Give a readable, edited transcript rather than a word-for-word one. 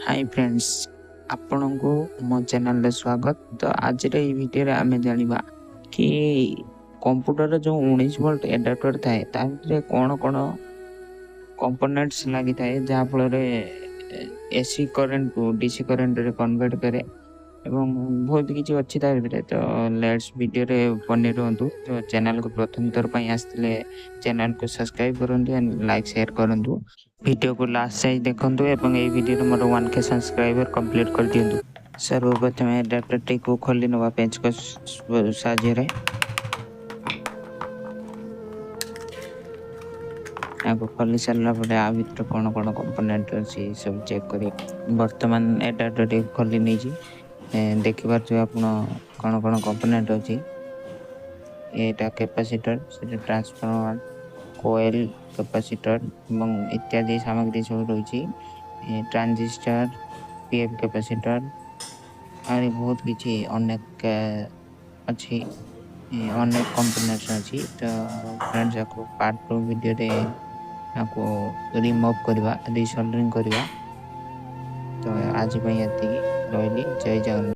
Hi friends, आपन को मो चैनल रे स्वागत। तो आज रे वीडियो रे आमे जानिबा कि कंप्यूटर रे जो 19 वोल्ट एडाप्टर थाए तारे कोन कोन कंपोनेंट्स लागि थाए जहा फल रे एसी करंट को डीसी करंट रे कन्वर्ट करे एवं बहुत किछि अछि तार भितरे। तो लेट्स वीडियो रे बने रहंतु। तो चैनल को प्रथम थर पई आस्थिले चैनल को सब्सक्राइब करंतु एंड लाइक शेयर करंतु। वीडियो को लास्ट जाए देखंतु एवं ए वीडियो मोर 1K सब्सक्राइबर कंप्लीट कर दियंतु। सर्वप्रथम एडाप्टर टी को खोली नवा पेज को साहाय्य रे आगो खोली सारा परे आ भीतर कोन कोन कंपोनेंट अछि सब चेक करी। वर्तमान एडाप्टर टी खोली नै छी देखि पारछु आपण कोन कोन कंपोनेंट अछि। एटा कैपेसिटर से ट्रांसफार्मर कोयल कैपेसिटर एवं इत्यादि सामग्री सब रही ट्रांजिस्टर पीएफ कैपेसिटर आरि बहुत किछि अनेक अछि अनेक कंपोनेंट्स अछि। तो फ्रेंड्स को पार्ट 2 वीडियो रे आपको रिमूव करबा रिसोल्डरिंग करबा। तो आज पई एति रहली जय जगन्नाथ।